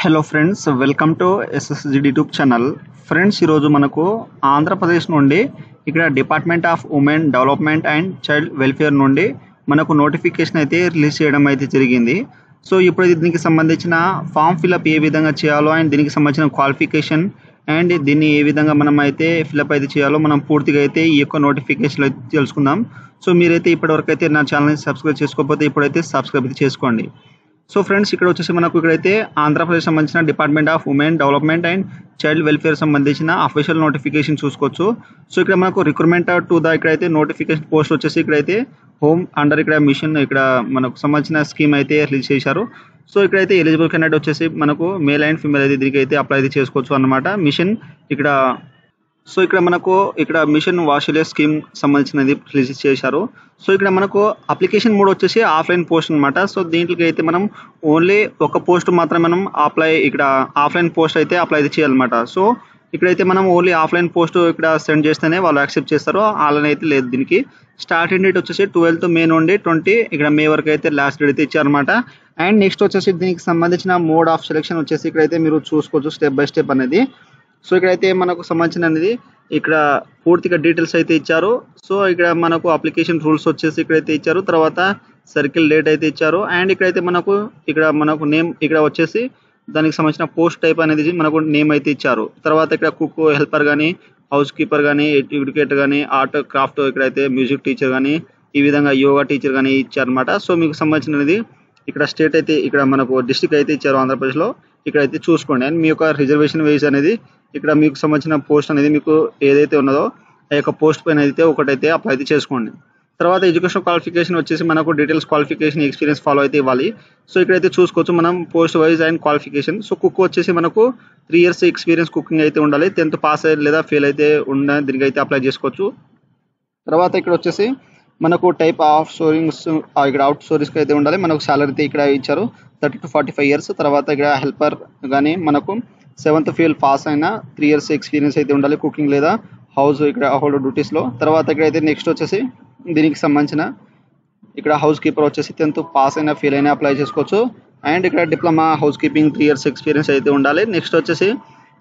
Hello friends, welcome to ఎస్ఎస్జిడి YouTube channel. Friends, ఈరోజు మనకు ఆంధ్రప్రదేశ్ నుండి ఇక్కడ department of women development and child welfare నుండి మనకు నోటిఫికేషన్ అయితే రిలీజ్ చేయడం అయితే జరిగింది. సో ఇప్పుడు దీనికి సంబంధించిన ఫామ్ ఫిల్అప్ ఏ విధంగా చేయాలో అండ్ దీనికి సంబంధించిన క్వాలిఫికేషన్ అండ్ దీన్ని ఏ విధంగా మనం అయితే ఫిల్అప్ అయితే చేయాలో మనం పూర్తిగా అయితే ఈ యొక్క నోటిఫికేషన్ అయితే తెలుసుకుందాం. సో మీరైతే ఇప్పటివరకు అయితే నా ఛానల్ని సబ్స్క్రైబ్ చేసుకోకపోతే ఇప్పుడైతే సబ్స్క్రైబ్ అయితే చేసుకోండి. సో ఫ్రెండ్స్, ఇక్కడ వచ్చేసి మనకు ఇక్కడైతే ఆంధ్రప్రదేశ్ సంబంధించిన department of women development and child welfare సంబంధించిన అఫీషియల్ నోటిఫికేషన్ చూసుకోవచ్చు. సో ఇక్కడ మనకు రిక్రూట్మెంట్ టు ద ఇక్కడైతే నోటిఫికేషన్ పోస్ట్ వచ్చేసి ఇక్కడైతే హోమ్ అండర్ ఇక్కడ మిషన్ ఇక్కడ మనకు సంబంధించిన స్కీమ్ అయితే రిలీజ్ చేశారు. సో ఇక్కడైతే ఎలిజిబుల్ క్యాండిడేట్ వచ్చేసి మనకు మేల్ అండ్ ఫీమేల్ అయితే దీనికి అయితే అప్లై అయితే చేసుకోవచ్చు అన్నమాట. మిషన్ ఇక్కడ సో ఇక్కడ మనకు ఇక్కడ మిషన్ వాషిలే స్కీమ్ సంబంధించినది రిలీజ్ చేశారు. సో ఇక్కడ మనకు అప్లికేషన్ మోడ్ వచ్చేసి ఆఫ్లైన్ పోస్ట్ అనమాట. సో దీంట్లోకి అయితే మనం ఓన్లీ ఒక పోస్ట్ మాత్రమే మనం ఇక్కడ ఆఫ్లైన్ పోస్ట్ అయితే అప్లై అయితే చేయాలన్నమాట. సో ఇక్కడైతే మనం ఓన్లీ ఆఫ్లైన్ పోస్ట్ ఇక్కడ సెండ్ చేస్తేనే వాళ్ళు యాక్సెప్ట్ చేస్తారు, ఆన్లైన్ అయితే లేదు. దీనికి స్టార్టింగ్ డేట్ వచ్చేసి 12th మే నుండి 20 ఇక్కడ మే వరకు అయితే లాస్ట్ డేట్ అయితే ఇచ్చారనమాట. అండ్ నెక్స్ట్ వచ్చేసి దీనికి సంబంధించిన మోడ్ ఆఫ్ సెలెక్షన్ వచ్చేసి ఇక్కడైతే మీరు చూసుకోవచ్చు స్టెప్ బై స్టెప్ అనేది. సో ఇక్కడైతే మనకు సంబంధించిన అనేది ఇక్కడ పూర్తిగా డీటెయిల్స్ అయితే ఇచ్చారు. సో ఇక్కడ మనకు అప్లికేషన్ రూల్స్ వచ్చేసి ఇక్కడైతే ఇచ్చారు, తర్వాత సర్కిల్ డేట్ అయితే ఇచ్చారు. అండ్ ఇక్కడైతే మనకు నేమ్ ఇక్కడ వచ్చేసి దానికి సంబంధించిన పోస్ట్ టైప్ అనేది మనకు నేమ్ అయితే ఇచ్చారు. తర్వాత ఇక్కడ కుక్, హెల్పర్ కానీ, హౌస్ కీపర్ కానీ, ఎడ్యుకేటర్ కానీ, ఆర్ట్ క్రాఫ్ట్, ఇక్కడైతే మ్యూజిక్ టీచర్ కానీ, ఈ విధంగా యోగా టీచర్ కానీ ఇచ్చారనమాట. సో మీకు సంబంధించినది ఇక్కడ స్టేట్ అయితే ఇక్కడ మనకు డిస్ట్రిక్ట్ అయితే ఇచ్చారు ఆంధ్రప్రదేశ్లో. ఇక్కడైతే చూసుకోండి. అండ్ మీ యొక్క రిజర్వేషన్ వేజ్ అనేది ఇక్కడ మీకు సంబంధించిన పోస్ట్ అనేది మీకు ఏదైతే ఉన్నదో ఆ యొక్క పోస్ట్ పైన అయితే ఒకటైతే అప్లై అయితే చేసుకోండి. తర్వాత ఎడ్యుకేషన్ క్వాలిఫికేషన్ వచ్చేసి మనకు డీటెయిల్స్ క్వాలిఫికేషన్ ఎక్స్పీరియన్స్ ఫాలో అయితే ఇవ్వాలి. సో ఇక్కడైతే చూసుకోవచ్చు మనం post wise and qualification. So cook వచ్చేసి మనకు 3 years ఎక్స్పీరియన్స్ కుకింగ్ అయితే ఉండాలి. 10th పాస్ అయితే లేదా ఫెయిల్ అయితే దీనికి అయితే అప్లై చేసుకోవచ్చు. తర్వాత ఇక్కడ వచ్చేసి మనకు టైప్ ఆఫ్ సోరింగ్స్ ఇక్కడ అవుట్ సోరింగ్స్కి అయితే ఉండాలి. మనకు సాలరీ అయితే ఇక్కడ ఇచ్చారు 30 to 45 years. తర్వాత ఇక్కడ హెల్పర్ కానీ మనకు 7th ఫెయిల్ పాస్ అయినా 3 years ఎక్స్పీరియన్స్ అయితే ఉండాలి కుకింగ్ లేదా హౌస్ ఇక్కడ హోల్డ్ డ్యూటీస్లో. తర్వాత ఇక్కడైతే నెక్స్ట్ వచ్చేసి దీనికి సంబంధించిన ఇక్కడ హౌస్ కీపర్ వచ్చేసి 10th పాస్ అయినా ఫెయిల్ అయినా అప్లై చేసుకోవచ్చు. అండ్ ఇక్కడ diploma house keeping 3 years experience అయితే ఉండాలి. నెక్స్ట్ వచ్చేసి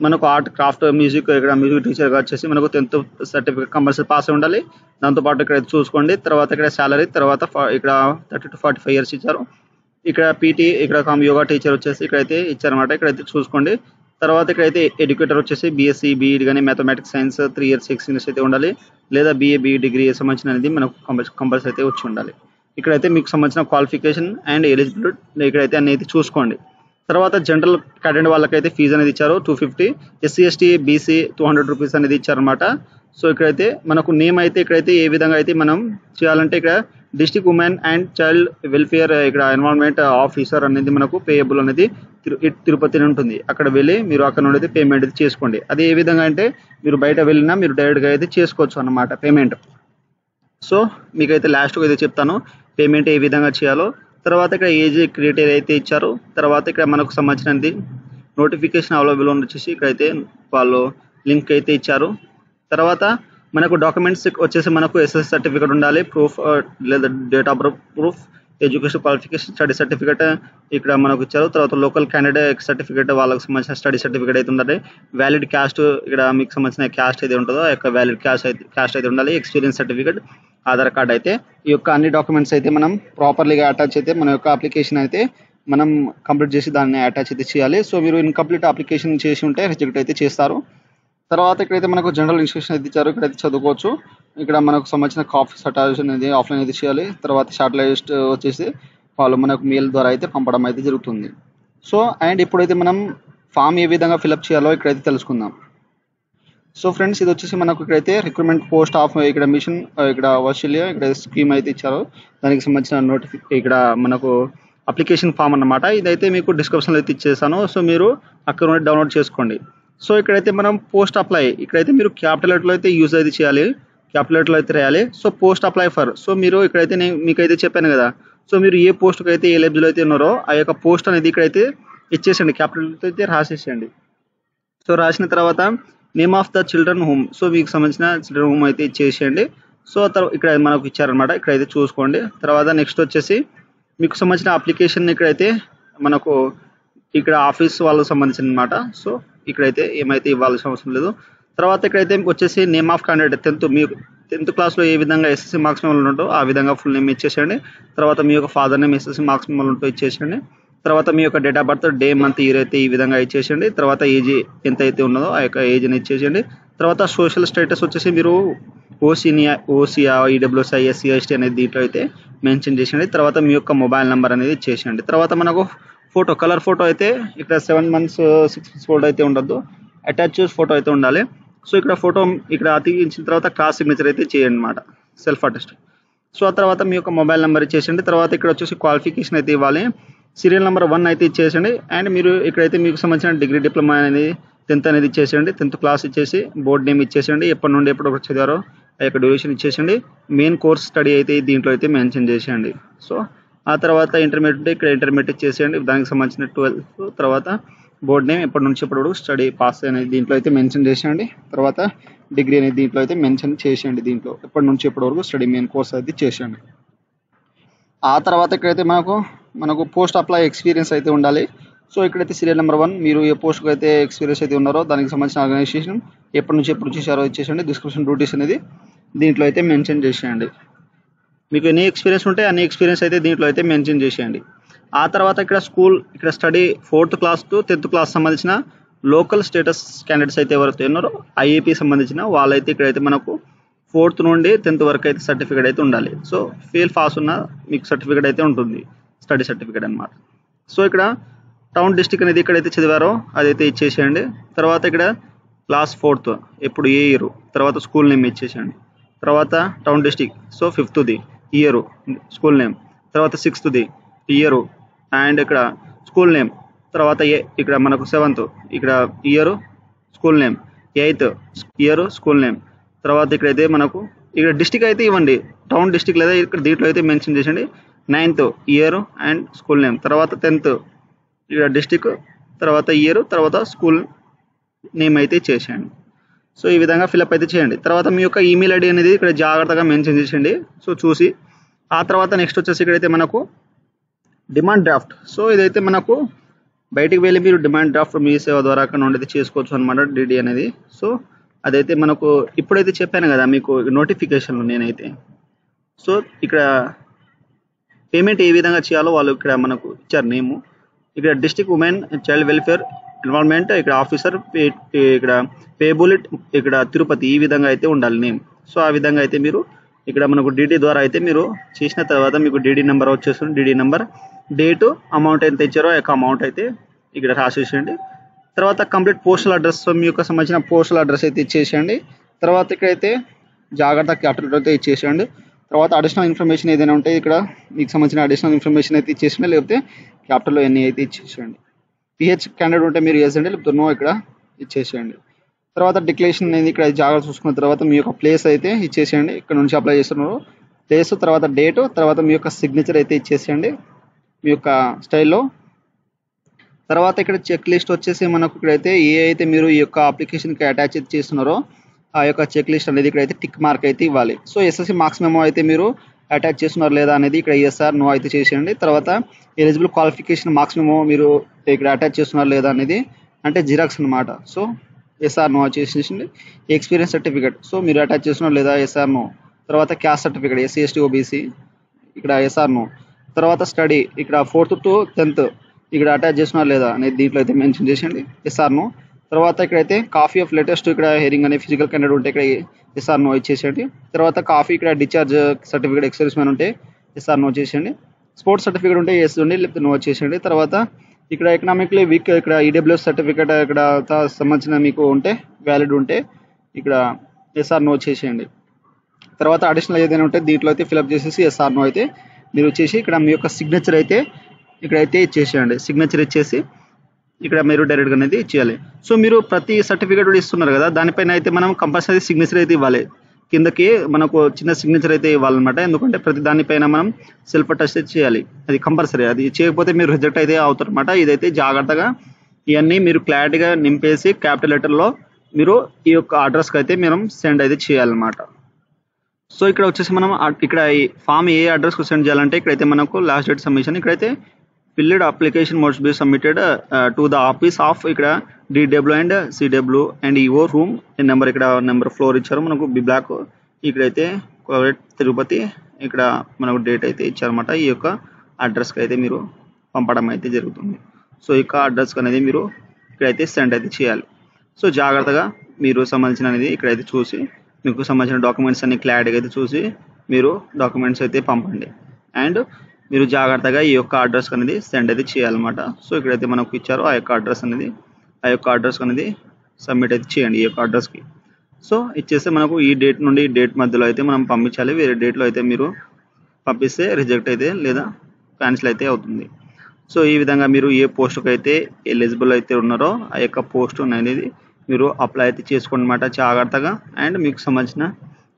మనకు ఆర్ట్ క్రాఫ్ట్ మ్యూజిక్ ఇక్కడ మ్యూజిక్ టీచర్గా వచ్చేసి మనకు 10th సర్టిఫికేట్ కంపల్సరీ పాస్ అయి ఉండాలి. దాంతోపాటు ఇక్కడ చూసుకోండి. తర్వాత ఇక్కడ శాలరీ తర్వాత ఇక్కడ 30 to 45 years ఇచ్చారు. ఇక్కడ పీటీ ఇక్కడ యోగా టీచర్ వచ్చేసి ఇక్కడైతే ఇచ్చారనమాట. ఇక్కడైతే చూసుకోండి. తర్వాత ఇక్కడైతే ఎడ్యుకేటర్ వచ్చేసి బీఎస్సీ బీఈడి కానీ మ్యాథమెటిక్స్ సైన్స్ 3 years ఎక్స్పీరియన్స్ అయితే ఉండాలి, లేదా బీఏ డిగ్రీ సంబంధించిన అనేది మనకు కంపల్సరీ అయితే వచ్చి ఉండాలి. ఇక్కడైతే మీకు సంబంధించిన క్వాలిఫికేషన్ అండ్ ఎలిజిబిలిటీ ఇక్కడైతే అన్ని అయితే చూసుకోండి. తర్వాత జనరల్ క్యాడెట్ వాళ్ళకైతే ఫీజు అనేది ఇచ్చారు 250, ఎస్సీ ఎస్టీ బీసీ 200 rupees అనేది ఇచ్చారనమాట. సో ఇక్కడైతే మనకు నేమ్ అయితే ఇక్కడైతే ఏ విధంగా అయితే మనం చేయాలంటే ఇక్కడ district women and child welfare ఇక్కడ ఎన్విరాన్మెంట్ ఆఫీసర్ అనేది మనకు పేయబుల్ అనేది తిరుపతి ఉంటుంది. అక్కడ వెళ్ళి మీరు అక్కడ నుండి అయితే పేమెంట్ అయితే చేసుకోండి. అది ఏ విధంగా అంటే మీరు బయట వెళ్ళినా మీరు డైరెక్ట్గా అయితే చేసుకోవచ్చు అన్నమాట పేమెంట్. సో మీకైతే లాస్ట్గా అయితే చెప్తాను పేమెంట్ ఏ విధంగా చేయాలో. తర్వాత ఇక్కడ ఏజ్ క్రైటీరియా అయితే ఇచ్చారు. తర్వాత ఇక్కడ మనకు సంబంధించినది నోటిఫికేషన్ అవైలబుల్ వచ్చేసి ఇక్కడైతే వాళ్ళు లింక్ అయితే ఇచ్చారు. తర్వాత మనకు డాక్యుమెంట్స్ వచ్చేసి మనకు ఎస్ఎస్ సర్టిఫికేట్ ఉండాలి, ప్రూఫ్ లేదా date of birth proof, education qualification study certificate ఇక్కడ మనకు ఇచ్చారు. తర్వాత లోకల్ క్యాండిడేట్ సర్టిఫికేట్ వాళ్ళకి సంబంధించిన స్టడీ సర్టిఫికేట్ అయితే ఉండాలి. వ్యాలిడ్ క్యాస్ట్ ఇక్కడ మీకు సంబంధించిన క్యాస్ట్ అయితే ఉంటుందో ఆ యొక్క వ్యాలిడ్ క్యాస్ట్ అయితే ఉండాలి. ఎక్స్పీరియన్స్ సర్టిఫికేట్, ఆధార్ కార్డ్ అయితే ఈ యొక్క అన్ని డాక్యుమెంట్స్ అయితే మనం ప్రాపర్లీగా అటాచ్ అయితే మన యొక్క అప్లికేషన్ అయితే మనం కంప్లీట్ చేసి దాన్ని అటాచ్ అయితే చేయాలి. సో మీరు ఇన్కంప్లీట్ అప్లికేషన్ చేసి ఉంటే రిజెక్ట్ అయితే చేస్తారు. తర్వాత ఇక్కడైతే మనకు జనరల్ ఇన్స్ట్రక్షన్ అయితే ఇచ్చారు, ఇక్కడైతే చదువుకోవచ్చు. ఇక్కడ మనకు సంబంధించిన కాపీస్ అటాచ్ అనేది ఆఫ్లైన్ అయితే చేయాలి. తర్వాత షార్ట్ లిస్ట్ వచ్చేసి వాళ్ళు మనకు మెయిల్ ద్వారా అయితే పంపడం అయితే జరుగుతుంది. సో అండ్ ఇప్పుడైతే మనం ఫామ్ ఏ విధంగా ఫిల్అప్ చేయాలో ఇక్కడైతే తెలుసుకుందాం. సో ఫ్రెండ్స్, ఇది వచ్చేసి మనకు ఇక్కడైతే రిక్రూట్మెంట్ పోస్ట్ ఆఫ్ ఇక్కడ మిషన్ ఇక్కడ ఆస్ట్రేలియా ఇక్కడ స్కీమ్ అయితే ఇచ్చారు. దానికి సంబంధించిన ఇక్కడ మనకు అప్లికేషన్ ఫామ్ అన్నమాట. ఇదైతే మీకు డిస్క్రిప్షన్లో అయితే ఇచ్చేసాను. సో మీరు అక్కడ నుండి డౌన్లోడ్ చేసుకోండి. సో ఇక్కడైతే మనం పోస్ట్ అప్లై ఇక్కడైతే మీరు క్యాపిటల్ లెటర్లో అయితే యూజ్ అయితే చేయాలి, క్యాపిటల్ లెటర్లో అయితే రాయాలి. So post apply for so మీరు ఇక్కడైతే నేను మీకైతే చెప్పాను కదా. సో మీరు ఏ పోస్ట్కి అయితే ఎలిజిబుల్ అయితే ఉన్నారో ఆ యొక్క పోస్ట్ అనేది ఇక్కడైతే ఇచ్చేసండి, క్యాపిటల్ అయితే రాసేసేయండి. సో రాసిన తర్వాత name of the children home, so మీకు సంబంధించిన చిల్డ్రన్ హోమ్ అయితే ఇచ్చేసేయండి. సో ఇక్కడ మనకు ఇచ్చారనమాట, ఇక్కడైతే చూసుకోండి. తర్వాత నెక్స్ట్ వచ్చేసి మీకు సంబంధించిన అప్లికేషన్ ఇక్కడైతే మనకు ఇక్కడ ఆఫీస్ వాళ్ళకి సంబంధించిన అనమాట. సో ఇక్కడైతే ఏమైతే ఇవ్వాల్సిన అవసరం లేదు. తర్వాత ఇక్కడైతే వచ్చేసి నేమ్ ఆఫ్ క్యాండిడేట్ మీరు 10th క్లాస్లో ఏ విధంగా ఎస్ఎస్సి మార్క్స్ మెమోలు ఉంటో ఆ విధంగా ఫుల్ నేమ్ ఇచ్చేసేయండి. తర్వాత మీ యొక్క ఫాదర్ నేమ్ ఎస్ఎస్సి మార్క్స్ మెమోలు ఉంటో ఇచ్చేసేయండి. తర్వాత మీ యొక్క date of birth, day, month, year అయితే ఈ విధంగా ఇచ్చేసేయండి. తర్వాత ఏజ్ ఎంత అయితే ఉన్నదో ఆ యొక్క ఏజ్ని ఇచ్చేసేయండి. తర్వాత సోషల్ స్టేటస్ వచ్చేసి మీరు ఓసీఆ, ఈడబ్ల్యూఎస్ఐ, ఎస్సీ, ఎస్టీ అనేది దీంట్లో అయితే మెన్షన్ చేసేయండి. తర్వాత మీ యొక్క మొబైల్ నెంబర్ అనేది ఇచ్చేసేయండి. తర్వాత మనకు ఫోటో, కలర్ ఫోటో అయితే ఇక్కడ 7 months 6 months ఫోటో అయితే ఉండొద్దు, అటాచ్ ఫోటో అయితే ఉండాలి. సో ఇక్కడ ఫోటో ఇక్కడ అతికించిన తర్వాత క్రాస్ సిగ్నేచర్ అయితే చేయండి అనమాట, సెల్ఫ్ అటెస్ట్. సో ఆ తర్వాత మీ యొక్క మొబైల్ నెంబర్ ఇచ్చేసండి. తర్వాత ఇక్కడ వచ్చేసి క్వాలిఫికేషన్ అయితే ఇవ్వాలి. సీరియల్ నెంబర్ 1 అయితే ఇచ్చేసండి. అండ్ మీరు ఇక్కడైతే మీకు సంబంధించిన డిగ్రీ, డిప్లొమా అనేది 10th అనేది ఇచ్చేసేయండి. 10th క్లాస్ ఇచ్చేసి బోర్డ్ నేమ్ ఇచ్చేసండి, ఎప్పటి నుండి ఎప్పుడు చదివారో ఆ యొక్క డ్యూరేషన్ ఇచ్చేసండి. మెయిన్ కోర్స్ స్టడీ అయితే దీంట్లో అయితే మెన్షన్ చేసేయండి. సో ఆ తర్వాత ఇంటర్మీడియట్ ఉంటే ఇక్కడ ఇంటర్మీడియట్ ఇచ్చేసేయండి, దానికి సంబంధించిన 12th. తర్వాత బోర్డ్ నేమ్ ఎప్పటి నుంచి ఎప్పుడు స్టడీ పాస్ అనేది దీంట్లో అయితే మెన్షన్ చేసేయండి. తర్వాత డిగ్రీ అనేది దీంట్లో అయితే మెన్షన్ చేసేయండి, దీంట్లో ఎప్పటి నుంచి ఎప్పటి వరకు స్టడీ మెయిన్ కోర్స్ అయితే చేసేయండి. ఆ తర్వాత ఇక్కడైతే మనకు పోస్ట్ అప్లై ఎక్స్పీరియన్స్ అయితే ఉండాలి. సో ఇక్కడైతే సీరియల్ నెంబర్ 1 మీరు ఏ పోస్ట్కి అయితే ఎక్స్పీరియన్స్ అయితే ఉన్నారో దానికి సంబంధించిన ఆర్గనైజేషన్ ఎప్పటి నుంచి ఎప్పుడు చేశారో ఇచ్చేసేయండి. డిస్క్రిప్షన్ డ్యూటీస్ అనేది దీంట్లో అయితే మెన్షన్ చేసేయండి. మీకు ఎన్ని ఎక్స్పీరియన్స్ ఉంటే అన్ని ఎక్స్పీరియన్స్ అయితే దీంట్లో అయితే మెన్షన్ చేసేయండి. ఆ తర్వాత ఇక్కడ study 4th class to 10th class సంబంధించిన లోకల్ స్టేటస్ క్యాండిడేట్స్ అయితే ఎవరైతే ఉన్నారో ఐఏపీ సంబంధించిన వాళ్ళైతే ఇక్కడైతే మనకు 4th నుండి 10th వరకు అయితే సర్టిఫికేట్ అయితే ఉండాలి. సో ఫెయిల్ పాస్ ఉన్న మీకు సర్టిఫికేట్ అయితే ఉంటుంది, స్టడీ సర్టిఫికేట్ అనమాట. సో ఇక్కడ టౌన్ డిస్టిక్ అనేది ఇక్కడైతే చదివారో అదైతే ఇచ్చేసేయండి. తర్వాత ఇక్కడ క్లాస్ 4th ఎప్పుడు ఏ ఇయర్, తర్వాత స్కూల్ నేమ్ ఇచ్చేసేయండి. తర్వాత town district, so 5th year school name, తర్వాత 6th ఇయర్ అండ్ ఇక్కడ స్కూల్ నేమ్, తర్వాత ఇక్కడ మనకు 7th ఇక్కడ year school name, 8th year school name. తర్వాత ఇక్కడైతే మనకు ఇక్కడ డిస్టిక్ అయితే ఇవ్వండి, టౌన్ డిస్టిక్ లేదా ఇక్కడ దీంట్లో అయితే మెన్షన్ చేసేయండి. 9th year and school name, తర్వాత 10th ఇక్కడ డిస్టిక్, తర్వాత ఇయర్, తర్వాత స్కూల్ నేమ్ అయితే చేసేయండి. సో ఈ విధంగా ఫిల్అప్ అయితే చేయండి. తర్వాత మీ యొక్క ఈమెయిల్ ఐడి అనేది ఇక్కడ జాగ్రత్తగా మెన్షన్ చేసేయండి, సో చూసి. ఆ తర్వాత నెక్స్ట్ వచ్చేసి ఇక్కడైతే మనకు డిమాండ్ డ్రాఫ్ట్. సో ఇదైతే మనకు బయటికి వెళ్ళి మీరు డిమాండ్ డ్రాఫ్ట్ మీ సేవ ద్వారా అక్కడ నుండి అయితే చేసుకోవచ్చు అనమాట, డిడి అనేది. సో అదైతే మనకు ఇప్పుడైతే చెప్పాను కదా మీకు నోటిఫికేషన్లు నేనైతే. సో ఇక్కడ పేమెంట్ ఏ విధంగా చేయాలో వాళ్ళు ఇక్కడ మనకు ఇచ్చారు నేము. ఇక్కడ district women child welfare involvement ఇక్కడ ఆఫీసర్, ఇక్కడ పేబుల్ ఇక్కడ తిరుపతి, ఈ విధంగా అయితే ఉండాలి నేమ్. సో ఆ విధంగా అయితే మీరు ఇక్కడ మనకు డిడి ద్వారా అయితే మీరు చేసిన తర్వాత మీకు డిడి నెంబర్ వచ్చేస్తుంది. డిడి నెంబర్, డేటు, అమౌంట్ ఎంత ఇచ్చారో ఆ యొక్క అమౌంట్ అయితే ఇక్కడ రాసేసేయండి. తర్వాత కంప్లీట్ పోస్టల్ అడ్రస్, సో మీ యొక్క సంబంధించిన పోస్టల్ అడ్రస్ అయితే ఇచ్చేసేయండి. తర్వాత ఇక్కడైతే జాగ్రత్త క్యాపిటల్ అయితే ఇచ్చేసేయండి. తర్వాత అడిషనల్ ఇన్ఫర్మేషన్ ఏదైనా ఉంటే ఇక్కడ మీకు సంబంధించిన అడిషనల్ ఇన్ఫర్మేషన్ అయితే ఇచ్చేసేయండి, లేకపోతే క్యాపిటల్లో ఎన్ని అయితే ఇచ్చేసేయండి. పిహెచ్ క్యాండిడేట్ ఉంటే మీరు వేసండి, లేకపోతే నో ఇక్కడ ఇచ్చేసేయండి. తర్వాత డిక్లరేషన్ అనేది ఇక్కడ జాగ్రత్త చూసుకున్న తర్వాత మీ యొక్క ప్లేస్ అయితే ఇచ్చేసేయండి, ఇక్కడ నుంచి అప్లై చేస్తున్నారు ప్లేస్, తర్వాత డేటు, తర్వాత మీ యొక్క సిగ్నేచర్ అయితే ఇచ్చేసేయండి మీ యొక్క స్టైల్లో. తర్వాత ఇక్కడ చెక్ లిస్ట్ వచ్చేసి మనకు ఇక్కడైతే ఏ అయితే మీరు ఈ యొక్క అప్లికేషన్కి అటాచ్ చేస్తున్నారో ఆ యొక్క చెక్ లిస్ట్ అనేది ఇక్కడైతే టిక్ మార్క్ అయితే ఇవ్వాలి. సో ఎస్ఎస్సి మార్క్స్ మెమో అయితే మీరు అటాచ్ చేస్తున్నారు లేదా అనేది ఇక్కడ ఎస్ఆర్ నో అయితే చేసేయండి. తర్వాత ఎలిజిబుల్ క్వాలిఫికేషన్ మార్క్స్ మెమో మీరు ఇక్కడ అటాచ్ చేస్తున్నారు లేదా అనేది అంటే జిరాక్స్ అనమాట. సో ఎస్ఆర్ నో చేసేసింది. ఎక్స్పీరియన్స్ సర్టిఫికేట్, సో మీరు అటాచ్ చేస్తున్నారు లేదా ఎస్ఆర్ నో. తర్వాత caste certificate SC ST OBC ఇక్కడ ఎస్ఆర్ నో. తర్వాత స్టడీ ఇక్కడ 4th to 10th ఇక్కడ అటాచ్ చేస్తున్నారు లేదా అనేది దీంట్లో అయితే మెన్షన్ చేసేయండి, ఎస్ఆర్ నో. తర్వాత ఇక్కడైతే కాపీ ఆఫ్ లేటెస్ట్ ఇక్కడ హెరింగ్ అనే ఫిజికల్ క్యాండిడేట్ ఉంటే ఇక్కడ ఎస్ఆర్ నో ఇచ్చేసేయండి. తర్వాత కాపీ ఇక్కడ డిశ్చార్జ్ సర్టిఫికేట్ ఎక్సర్విస్ మ్యాన్ ఉంటే ఎస్ఆర్ నో చేసేయండి. స్పోర్ట్స్ సర్టిఫికేట్ ఉంటే ఎస్ ఉండి, లేకపోతే నో చేసేయండి. తర్వాత ఇక్కడ ఎకనామిక్లీ వీక్ ఇక్కడ ఈడబ్ల్యూఎస్ సర్టిఫికేట్ ఇక్కడ సంబంధించిన మీకు ఉంటే వ్యాలిడ్ ఉంటే ఇక్కడ ఎస్ఆర్ నో చేసేయండి. తర్వాత అడిషనల్ ఏదైనా ఉంటే దీంట్లో అయితే ఫిల్అప్ చేసేసి ఎస్ఆర్ నో అయితే మీరు వచ్చేసి ఇక్కడ మీ యొక్క సిగ్నేచర్ అయితే ఇక్కడైతే ఇచ్చేసేయండి. సిగ్నేచర్ ఇచ్చేసి ఇక్కడ మీరు డైరెక్ట్గా అనేది ఇచ్చేయాలి. సో మీరు ప్రతి సర్టిఫికేట్ కూడా ఇస్తున్నారు కదా, దానిపైన అయితే మనం కంపల్సరీ సిగ్నేచర్ అయితే ఇవ్వాలి, కిందకి మనకు చిన్న సిగ్నేచర్ అయితే ఇవ్వాలన్నమాట. ఎందుకంటే ప్రతి దానిపైన మనం సెల్ఫ్ అటెస్ట్ చేయాలి, అది కంపల్సరీ. అది చేయకపోతే మీరు రిజెక్ట్ అయితే అవుతారు అనమాట. ఇదైతే జాగ్రత్తగా ఇవన్నీ మీరు క్లారిటీగా నింపేసి క్యాపిటల్ లెటర్లో మీరు ఈ యొక్క అడ్రస్కి అయితే మనం సెండ్ అయితే చేయాలన్నమాట. సో ఇక్కడ వచ్చేసి మనం ఇక్కడ ఫామ్ ఏ అడ్రస్కు సెండ్ చేయాలంటే ఇక్కడైతే మనకు లాస్ట్ డేట్ సబ్మిషన్, ఇక్కడైతే filled application must be submitted to the office of ఇక్కడ DW and CW and EO room number ఇక్కడ నెంబర్ ఫ్లోర్ ఇచ్చారు మనకు బి బ్లాక్. ఇక్కడైతే తిరుపతి ఇక్కడ మనకు డేట్ అయితే ఇచ్చారన్నమాట. ఈ యొక్క అడ్రస్కి అయితే మీరు పంపడం అయితే జరుగుతుంది. సో ఈ యొక్క అడ్రస్కి అనేది మీరు ఇక్కడైతే సెండ్ అయితే చేయాలి. సో జాగ్రత్తగా మీరు సంబంధించిన అనేది ఇక్కడైతే చూసి మీకు సంబంధించిన డాక్యుమెంట్స్ అన్ని క్లారిటీగా అయితే చూసి మీరు డాక్యుమెంట్స్ అయితే పంపండి. అండ్ మీరు జాగ్రత్తగా ఈ యొక్క అడ్రస్ అనేది సెండ్ అయితే చేయాలన్నమాట. సో ఇక్కడైతే మనకు ఇచ్చారో ఆ యొక్క అడ్రస్ అనేది సబ్మిట్ అయితే చేయండి ఈ యొక్క అడ్రస్కి. సో ఇచ్చేస్తే మనకు ఈ డేట్ నుండి ఈ డేట్ మధ్యలో అయితే మనం పంపించాలి. వేరే డేట్లో అయితే మీరు పంపిస్తే రిజెక్ట్ అయితే లేదా క్యాన్సిల్ అయితే అవుతుంది. సో ఈ విధంగా మీరు ఏ పోస్ట్కి అయితే ఎలిజిబుల్ అయితే ఉన్నారో ఆ యొక్క పోస్ట్ అనేది మీరు అప్లై అయితే చేసుకోండి అన్నమాట జాగ్రత్తగా. అండ్ మీకు సంబంధించిన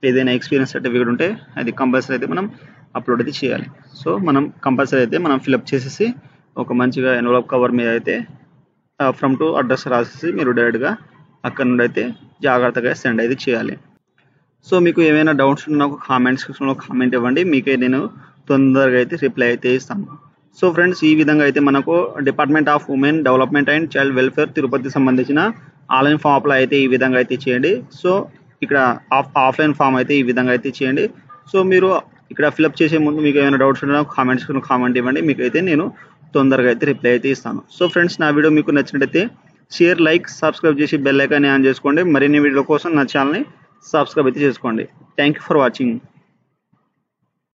ఏదైనా ఎక్స్పీరియన్స్ సర్టిఫికేట్ ఉంటే అది కంపల్సరీ అయితే మనం అప్లోడ్ అయితే చేయాలి. సో మనం కంపల్సరీ అయితే మనం ఫిల్అప్ చేసేసి ఒక మంచిగా ఎన్వలప్ కవర్ మీద అయితే ఫ్రమ్ టు అడ్రస్ రాసేసి మీరు డైరెక్ట్గా అక్కడ నుండి అయితే జాగ్రత్తగా సెండ్ అయితే చేయాలి. సో మీకు ఏమైనా డౌట్స్ ఉన్నా నాకు కామెంట్ సెక్షన్లో కామెంట్ ఇవ్వండి, మీకే నేను తొందరగా అయితే రిప్లై అయితే ఇస్తాను. సో ఫ్రెండ్స్ ఈ విధంగా అయితే మనకు department of women development and child welfare Tirupati సంబంధించిన ఆన్లైన్ ఫామ్ అప్లై అయితే ఈ విధంగా అయితే చేయండి. సో ఇక్కడ ఆఫ్లైన్ ఫామ్ అయితే ఈ విధంగా అయితే చేయండి. సో మీరు ఇక్కడ ఫిల్అప్ చేసే ముందు మీకు ఏమైనా డౌట్స్ ఉన్నా కామెంట్ సెక్షన్లో కామెంట్ ఇవ్వండి, మీకైతే నేను తొందరగా అయితే రిప్లై అయితే ఇస్తాను. సో ఫ్రెండ్స్ నా వీడియో మీకు నచ్చినట్టయితే షేర్, లైక్, సబ్స్క్రైబ్ చేసి బెల్ ఐకాన్ ఆన్ చేసుకోండి. మరిన్ని వీడియోల కోసం నా ఛానల్ని సబ్స్క్రైబ్ అయితే చేసుకోండి. Thank you for watching.